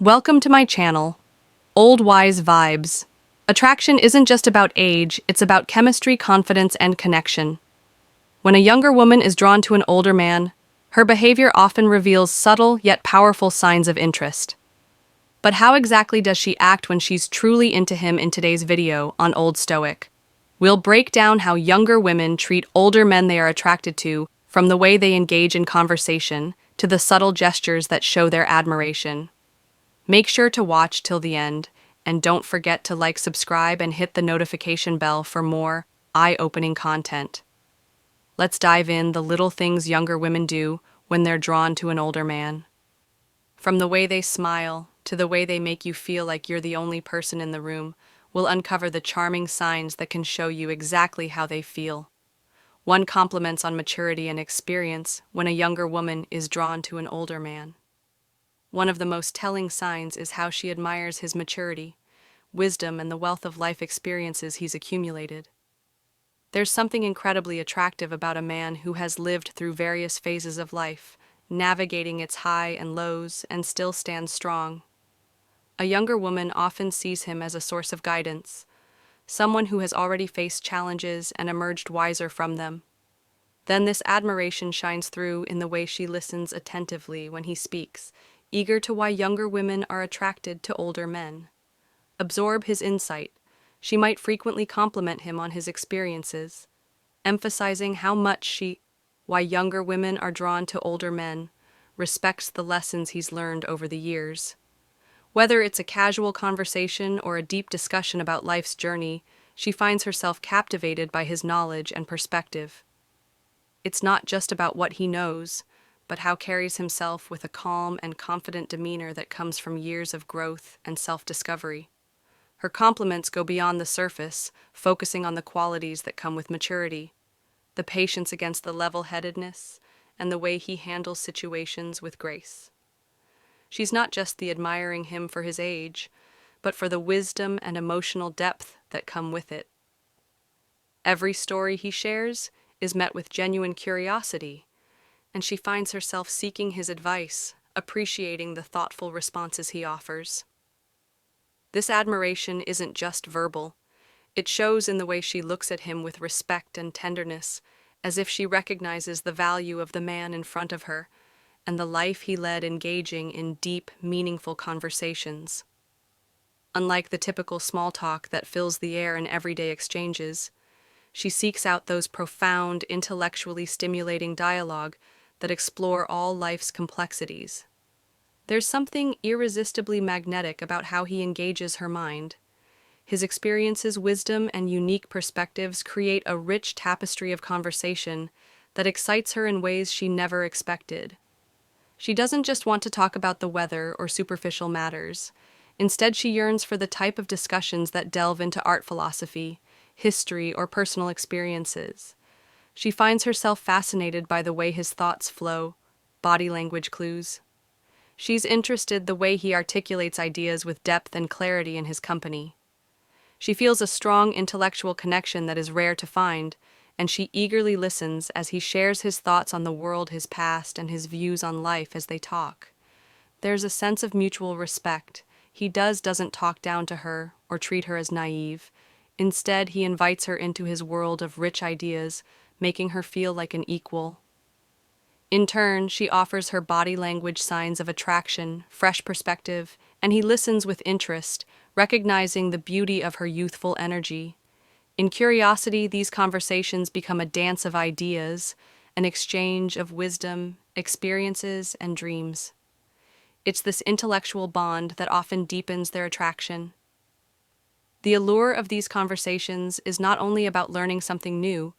Welcome to my channel, Old Wise Vibes. Attraction isn't just about age, it's about chemistry, confidence, and connection. When a younger woman is drawn to an older man, her behavior often reveals subtle yet powerful signs of interest. But how exactly does she act when she's truly into him in today's video on Old Stoic? We'll break down how younger women treat older men they are attracted to, from the way they engage in conversation to the subtle gestures that show their admiration. Make sure to watch till the end, and don't forget to like, subscribe, and hit the notification bell for more eye-opening content. Let's dive in the little things younger women do when they're drawn to an older man. From the way they smile to the way they make you feel like you're the only person in the room, we'll uncover the charming signs that can show you exactly how they feel. One compliments on maturity and experience when a younger woman is drawn to an older man. One of the most telling signs is how she admires his maturity, wisdom, and the wealth of life experiences he's accumulated. There's something incredibly attractive about a man who has lived through various phases of life, navigating its high and lows, and still stands strong. A younger woman often sees him as a source of guidance, someone who has already faced challenges and emerged wiser from them. Then this admiration shines through in the way she listens attentively when he speaks, eager to why younger women are attracted to older men. Absorb his insight. She might frequently compliment him on his experiences, emphasizing why younger women are drawn to older men, respects the lessons he's learned over the years. Whether it's a casual conversation or a deep discussion about life's journey, she finds herself captivated by his knowledge and perspective. It's not just about what he knows, but how carries himself with a calm and confident demeanor that comes from years of growth and self-discovery. Her compliments go beyond the surface, focusing on the qualities that come with maturity, the patience against the level-headedness, and the way he handles situations with grace. She's not just admiring him for his age, but for the wisdom and emotional depth that come with it. Every story he shares is met with genuine curiosity, and she finds herself seeking his advice, appreciating the thoughtful responses he offers. This admiration isn't just verbal. It shows in the way she looks at him with respect and tenderness, as if she recognizes the value of the man in front of her and the life he led, engaging in deep, meaningful conversations. Unlike the typical small talk that fills the air in everyday exchanges, she seeks out those profound, intellectually stimulating dialogue that explore all life's complexities. There's something irresistibly magnetic about how he engages her mind. His experiences, wisdom, and unique perspectives create a rich tapestry of conversation that excites her in ways she never expected. She doesn't just want to talk about the weather or superficial matters. Instead, she yearns for the type of discussions that delve into art, philosophy, history, or personal experiences. She finds herself fascinated by the way his thoughts flow, body language clues. She's interested the way he articulates ideas with depth and clarity in his company. She feels a strong intellectual connection that is rare to find, and she eagerly listens as he shares his thoughts on the world, his past, and his views on life as they talk. There's a sense of mutual respect. He doesn't talk down to her or treat her as naive. Instead, he invites her into his world of rich ideas, making her feel like an equal. In turn, she offers her body language signs of attraction, fresh perspective, and he listens with interest, recognizing the beauty of her youthful energy. In curiosity, these conversations become a dance of ideas, an exchange of wisdom, experiences, and dreams. It's this intellectual bond that often deepens their attraction. The allure of these conversations is not only about learning something new,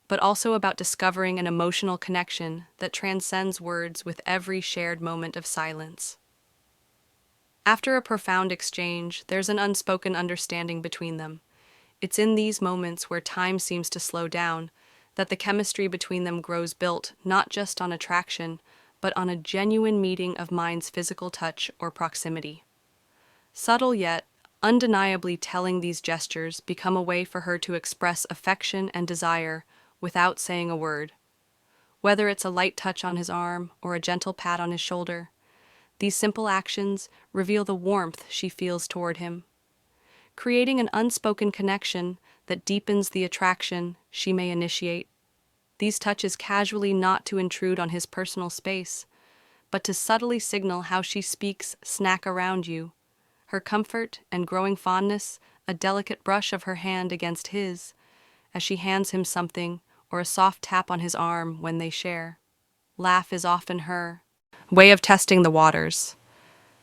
but also about discovering an emotional connection that transcends words with every shared moment of silence. After a profound exchange, there's an unspoken understanding between them. It's in these moments where time seems to slow down that the chemistry between them grows, built not just on attraction, but on a genuine meeting of minds' physical touch or proximity. Subtle yet undeniably telling, these gestures become a way for her to express affection and desire without saying a word. Whether it's a light touch on his arm or a gentle pat on his shoulder, These simple actions reveal the warmth she feels toward him, creating an unspoken connection that deepens the attraction she may initiate. These touches casually not to intrude on his personal space, but to subtly signal how she speaks snack around you, her comfort and growing fondness, a delicate brush of her hand against his, as she hands him something, or a soft tap on his arm when they share. Laugh is often her way of testing the waters.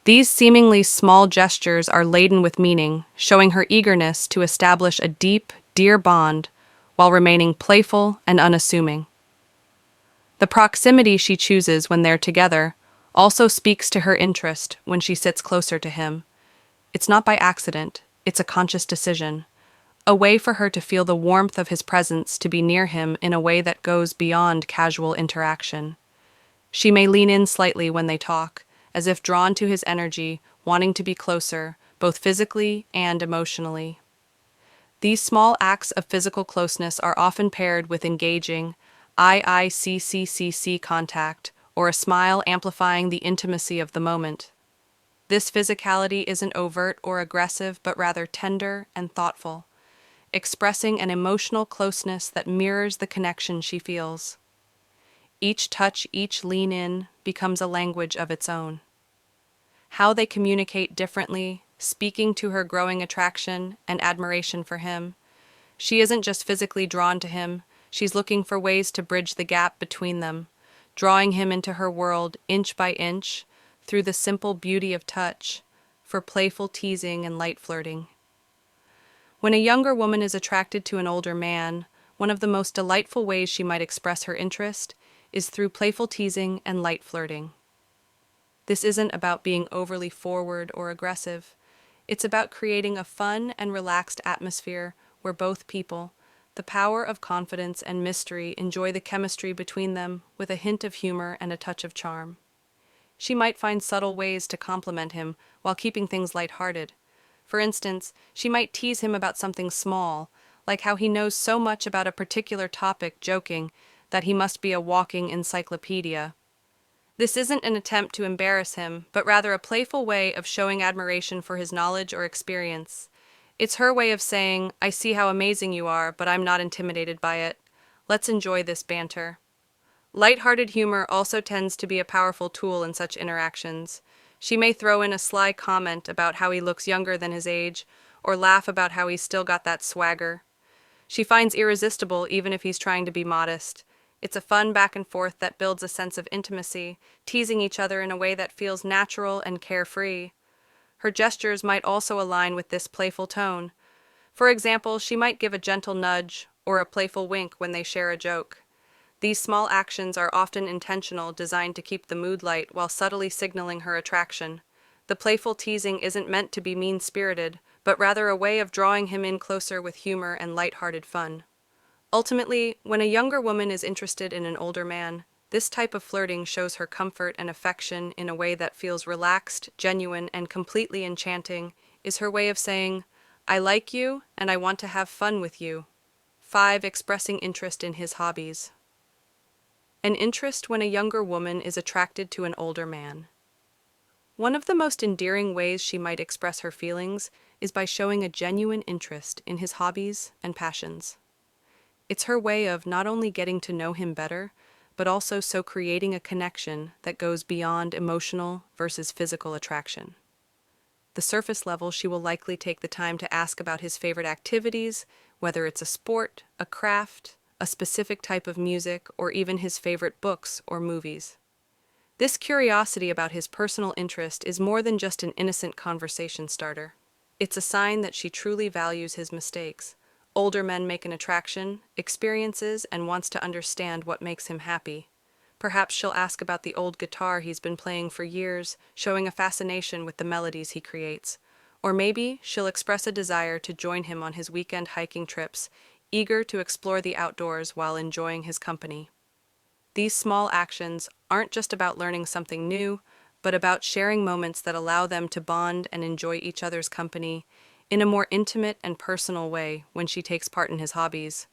These seemingly small gestures are laden with meaning, showing her eagerness to establish a deep, dear bond while remaining playful and unassuming. The proximity she chooses when they're together also speaks to her interest when she sits closer to him. It's not by accident, it's a conscious decision, a way for her to feel the warmth of his presence, to be near him in a way that goes beyond casual interaction. She may lean in slightly when they talk, as if drawn to his energy, wanting to be closer, both physically and emotionally. These small acts of physical closeness are often paired with engaging eye-eye-see-see-see-see contact, or a smile amplifying the intimacy of the moment. This physicality isn't overt or aggressive, but rather tender and thoughtful, expressing an emotional closeness that mirrors the connection she feels. Each touch, each lean in, becomes a language of its own. How they communicate differently, speaking to her growing attraction and admiration for him. She isn't just physically drawn to him, she's looking for ways to bridge the gap between them, drawing him into her world inch by inch through the simple beauty of touch, for playful teasing and light flirting. When a younger woman is attracted to an older man, one of the most delightful ways she might express her interest is through playful teasing and light flirting. This isn't about being overly forward or aggressive. It's about creating a fun and relaxed atmosphere where both people, the power of confidence and mystery, enjoy the chemistry between them with a hint of humor and a touch of charm. She might find subtle ways to compliment him while keeping things lighthearted. For instance, she might tease him about something small, like how he knows so much about a particular topic, joking that he must be a walking encyclopedia. This isn't an attempt to embarrass him, but rather a playful way of showing admiration for his knowledge or experience. It's her way of saying, "I see how amazing you are, but I'm not intimidated by it. Let's enjoy this banter." Light-hearted humor also tends to be a powerful tool in such interactions. She may throw in a sly comment about how he looks younger than his age, or laugh about how he's still got that swagger. She finds irresistible even if he's trying to be modest. It's a fun back and forth that builds a sense of intimacy, teasing each other in a way that feels natural and carefree. Her gestures might also align with this playful tone. For example, she might give a gentle nudge or a playful wink when they share a joke. These small actions are often intentional, designed to keep the mood light while subtly signaling her attraction. The playful teasing isn't meant to be mean-spirited, but rather a way of drawing him in closer with humor and light-hearted fun. Ultimately, when a younger woman is interested in an older man, this type of flirting shows her comfort and affection in a way that feels relaxed, genuine, and completely enchanting, is her way of saying, "I like you, and I want to have fun with you." 5. Expressing interest in his hobbies. An interest when a younger woman is attracted to an older man. One of the most endearing ways she might express her feelings is by showing a genuine interest in his hobbies and passions. It's her way of not only getting to know him better, but also so creating a connection that goes beyond emotional versus physical attraction. The surface level, she will likely take the time to ask about his favorite activities, whether it's a sport, a craft, a specific type of music, or even his favorite books or movies. This curiosity about his personal interest is more than just an innocent conversation starter. It's a sign that she truly values his mistakes. Older men make an attraction, experiences, and wants to understand what makes him happy. Perhaps she'll ask about the old guitar he's been playing for years, showing a fascination with the melodies he creates. Or maybe she'll express a desire to join him on his weekend hiking trips, eager to explore the outdoors while enjoying his company. These small actions aren't just about learning something new, but about sharing moments that allow them to bond and enjoy each other's company in a more intimate and personal way when she takes part in his hobbies.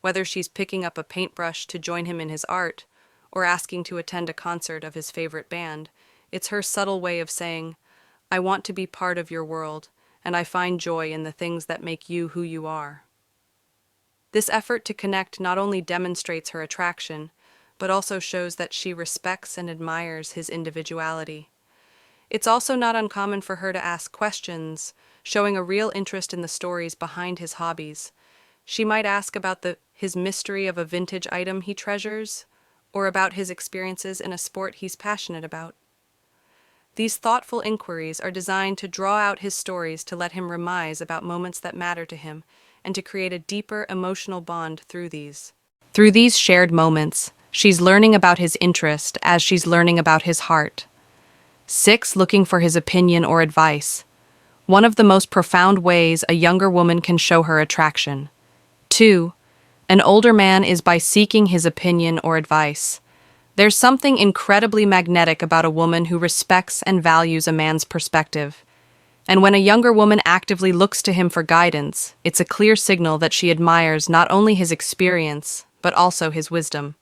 Whether she's picking up a paintbrush to join him in his art, or asking to attend a concert of his favorite band, It's her subtle way of saying, I want to be part of your world, and I find joy in the things that make you who you are. This effort to connect not only demonstrates her attraction, but also shows that she respects and admires his individuality. It's also not uncommon for her to ask questions, showing a real interest in the stories behind his hobbies. She might ask about his mystery of a vintage item he treasures, or about his experiences in a sport he's passionate about. These thoughtful inquiries are designed to draw out his stories to let him reminisce about moments that matter to him and to create a deeper emotional bond through these. Through these shared moments, she's learning about his interest as she's learning about his heart. 6. Looking for his opinion or advice. One of the most profound ways a younger woman can show her attraction. 2. An older man is by seeking his opinion or advice. There's something incredibly magnetic about a woman who respects and values a man's perspective. And when a younger woman actively looks to him for guidance, it's a clear signal that she admires not only his experience, but also his wisdom.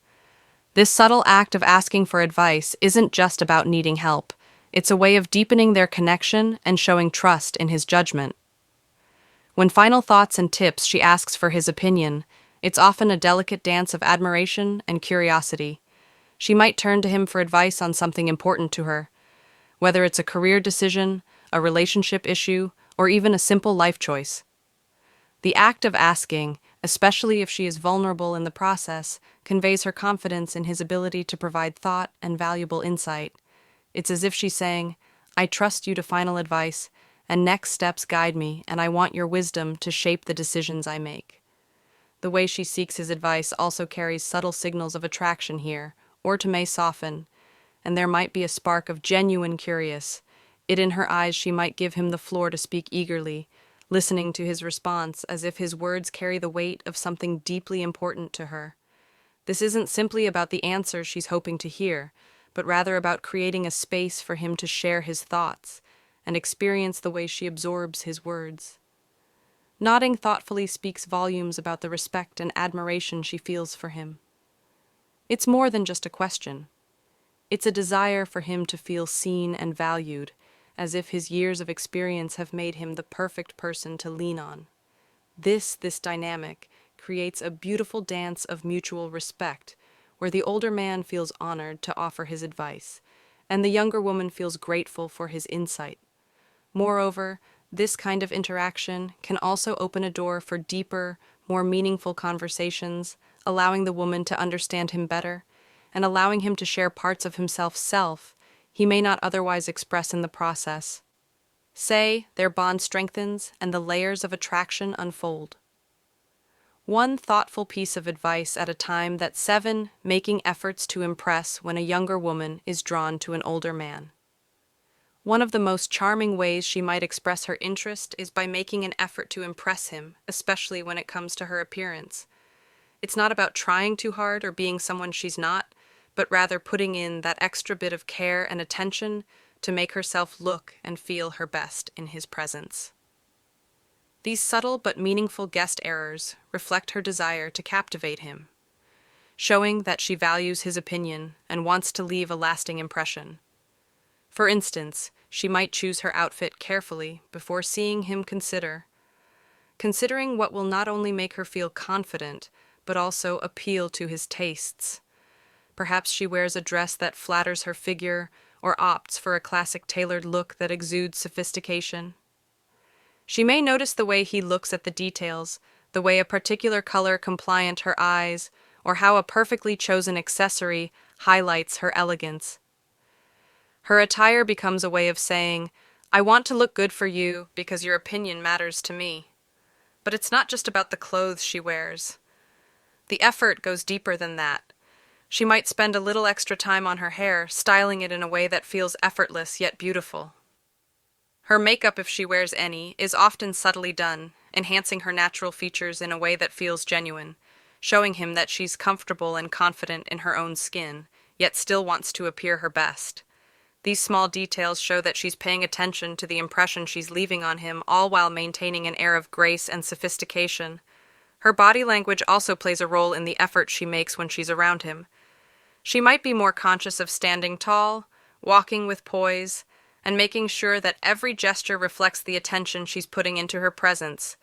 This subtle act of asking for advice isn't just about needing help. It's a way of deepening their connection and showing trust in his judgment. When final thoughts and tips she asks for his opinion, it's often a delicate dance of admiration and curiosity. She might turn to him for advice on something important to her, whether it's a career decision, a relationship issue, or even a simple life choice. The act of asking, especially if she is vulnerable in the process, conveys her confidence in his ability to provide thought and valuable insight. It's as if she's saying, I trust you to final advice, and next steps guide me, and I want your wisdom to shape the decisions I make. The way she seeks his advice also carries subtle signals of attraction here, or may soften, and there might be a spark of genuine curious. In her eyes she might give him the floor to speak eagerly, listening to his response as if his words carry the weight of something deeply important to her. This isn't simply about the answer she's hoping to hear, but rather about creating a space for him to share his thoughts and experience the way she absorbs his words. Nodding thoughtfully speaks volumes about the respect and admiration she feels for him. It's more than just a question. It's a desire for him to feel seen and valued, as if his years of experience have made him the perfect person to lean on. This dynamic creates a beautiful dance of mutual respect, where the older man feels honored to offer his advice, and the younger woman feels grateful for his insight. Moreover, this kind of interaction can also open a door for deeper, more meaningful conversations, allowing the woman to understand him better, and allowing him to share parts of himself he may not otherwise express in the process. Their bond strengthens and the layers of attraction unfold. One thoughtful piece of advice at a time. 7. Making efforts to impress when a younger woman is drawn to an older man. One of the most charming ways she might express her interest is by making an effort to impress him, especially when it comes to her appearance. It's not about trying too hard or being someone she's not, but rather putting in that extra bit of care and attention to make herself look and feel her best in his presence. These subtle but meaningful guest errors reflect her desire to captivate him, showing that she values his opinion and wants to leave a lasting impression. For instance, she might choose her outfit carefully before seeing him considering what will not only make her feel confident, but also appeal to his tastes. Perhaps she wears a dress that flatters her figure or opts for a classic tailored look that exudes sophistication. She may notice the way he looks at the details, the way a particular color compliant her eyes, or how a perfectly chosen accessory highlights her elegance. Her attire becomes a way of saying, I want to look good for you because your opinion matters to me. But it's not just about the clothes she wears. The effort goes deeper than that. She might spend a little extra time on her hair, styling it in a way that feels effortless yet beautiful. Her makeup, if she wears any, is often subtly done, enhancing her natural features in a way that feels genuine, showing him that she's comfortable and confident in her own skin, yet still wants to appear her best. These small details show that she's paying attention to the impression she's leaving on him, all while maintaining an air of grace and sophistication. Her body language also plays a role in the effort she makes when she's around him. She might be more conscious of standing tall, walking with poise, and making sure that every gesture reflects the attention she's putting into her presence.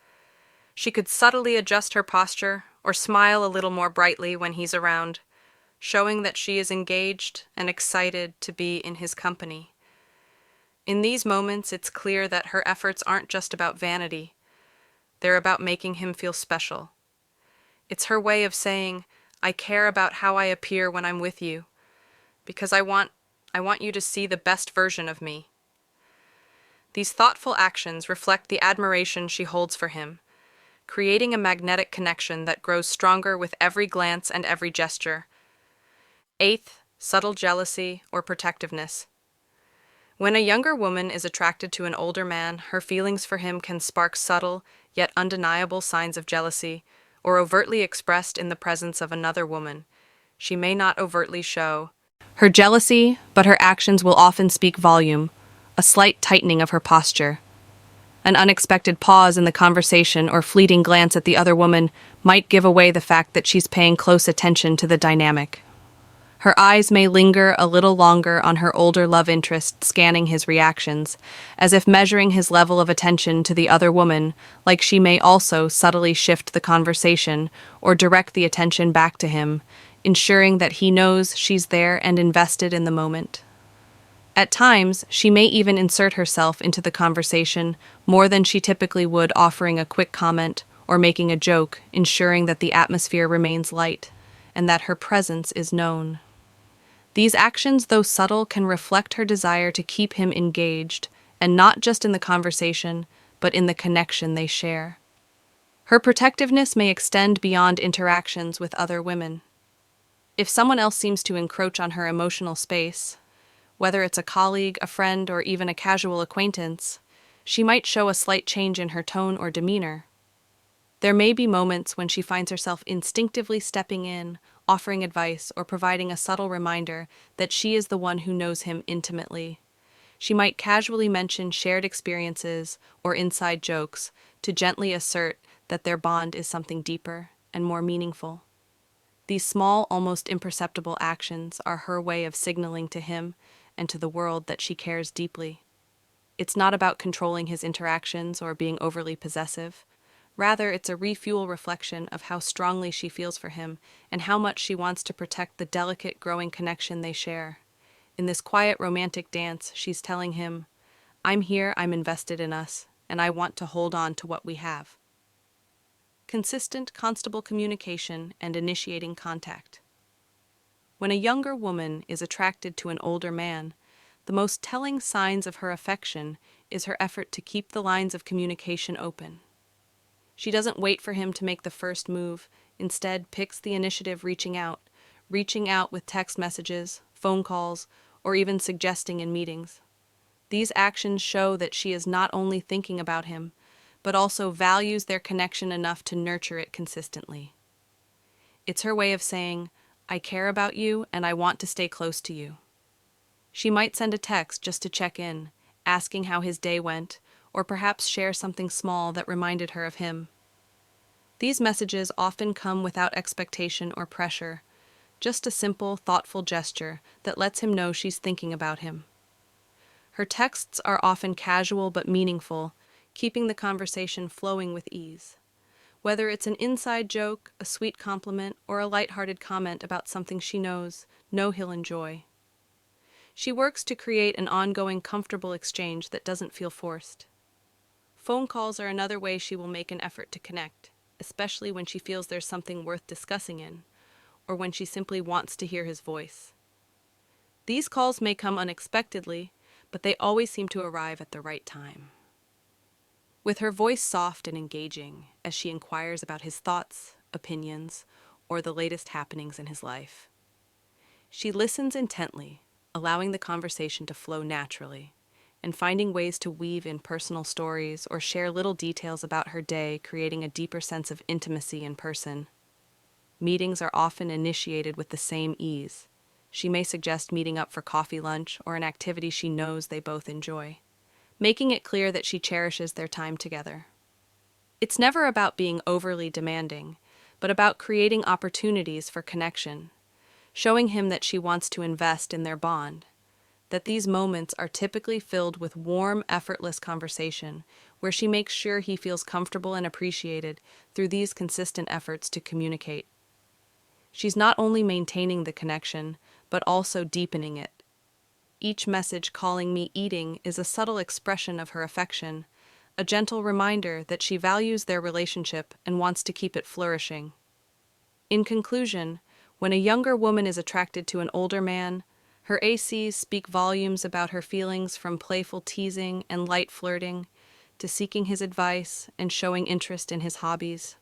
She could subtly adjust her posture or smile a little more brightly when he's around, showing that she is engaged and excited to be in his company. In these moments, it's clear that her efforts aren't just about vanity. They're about making him feel special. It's her way of saying, I care about how I appear when I'm with you, because I want you to see the best version of me. These thoughtful actions reflect the admiration she holds for him, creating a magnetic connection that grows stronger with every glance and every gesture. Eighth, subtle jealousy or protectiveness. When a younger woman is attracted to an older man, her feelings for him can spark subtle, yet undeniable signs of jealousy, or overtly expressed in the presence of another woman. She may not overtly show her jealousy, but her actions will often speak volume, a slight tightening of her posture. An unexpected pause in the conversation or fleeting glance at the other woman might give away the fact that she's paying close attention to the dynamic. Her eyes may linger a little longer on her older love interest, scanning his reactions, as if measuring his level of attention to the other woman, like she may also subtly shift the conversation or direct the attention back to him, ensuring that he knows she's there and invested in the moment. At times, she may even insert herself into the conversation more than she typically would, offering a quick comment or making a joke, ensuring that the atmosphere remains light and that her presence is known. These actions, though subtle, can reflect her desire to keep him engaged, and not just in the conversation, but in the connection they share. Her protectiveness may extend beyond interactions with other women. If someone else seems to encroach on her emotional space, whether it's a colleague, a friend, or even a casual acquaintance, she might show a slight change in her tone or demeanor. There may be moments when she finds herself instinctively stepping in, offering advice, or providing a subtle reminder that she is the one who knows him intimately. She might casually mention shared experiences or inside jokes to gently assert that their bond is something deeper and more meaningful. These small, almost imperceptible actions are her way of signaling to him and to the world that she cares deeply. It's not about controlling his interactions or being overly possessive. Rather, it's a refuel reflection of how strongly she feels for him and how much she wants to protect the delicate, growing connection they share. In this quiet, romantic dance, she's telling him, I'm here, I'm invested in us, and I want to hold on to what we have. Consistent, constable communication and initiating contact. When a younger woman is attracted to an older man, the most telling signs of her affection is her effort to keep the lines of communication open. She doesn't wait for him to make the first move, instead picks the initiative reaching out with text messages, phone calls, or even suggesting in meetings. These actions show that she is not only thinking about him, but also values their connection enough to nurture it consistently. It's her way of saying, I care about you and I want to stay close to you. She might send a text just to check in, asking how his day went, or perhaps share something small that reminded her of him. These messages often come without expectation or pressure, just a simple, thoughtful gesture that lets him know she's thinking about him. Her texts are often casual but meaningful, keeping the conversation flowing with ease. Whether it's an inside joke, a sweet compliment, or a lighthearted comment about something she knows he'll enjoy. She works to create an ongoing, comfortable exchange that doesn't feel forced. Phone calls are another way she will make an effort to connect, especially when she feels there's something worth discussing or when she simply wants to hear his voice. These calls may come unexpectedly, but they always seem to arrive at the right time. With her voice soft and engaging as she inquires about his thoughts, opinions, or the latest happenings in his life. She listens intently, allowing the conversation to flow naturally, and finding ways to weave in personal stories or share little details about her day, creating a deeper sense of intimacy in person. Meetings are often initiated with the same ease. She may suggest meeting up for coffee, lunch, or an activity she knows they both enjoy, making it clear that she cherishes their time together. It's never about being overly demanding, but about creating opportunities for connection, showing him that she wants to invest in their bond. that these moments are typically filled with warm, effortless conversation, where she makes sure he feels comfortable and appreciated through these consistent efforts to communicate. She's not only maintaining the connection, but also deepening it. Each message calling me eating is a subtle expression of her affection, a gentle reminder that she values their relationship and wants to keep it flourishing. In conclusion, when a younger woman is attracted to an older man, her ACs speak volumes about her feelings, from playful teasing and light flirting to seeking his advice and showing interest in his hobbies.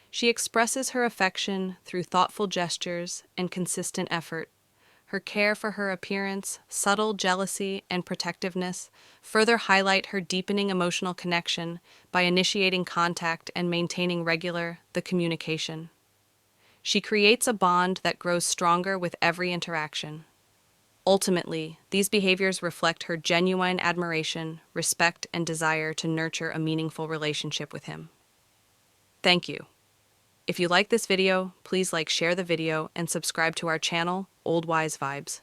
She expresses her affection through thoughtful gestures and consistent effort. Her care for her appearance, subtle jealousy, and protectiveness further highlight her deepening emotional connection by initiating contact and maintaining the communication. She creates a bond that grows stronger with every interaction. Ultimately, these behaviors reflect her genuine admiration, respect, and desire to nurture a meaningful relationship with him. Thank you. If you like this video, please share the video, and subscribe to our channel, Old Wise Vibes.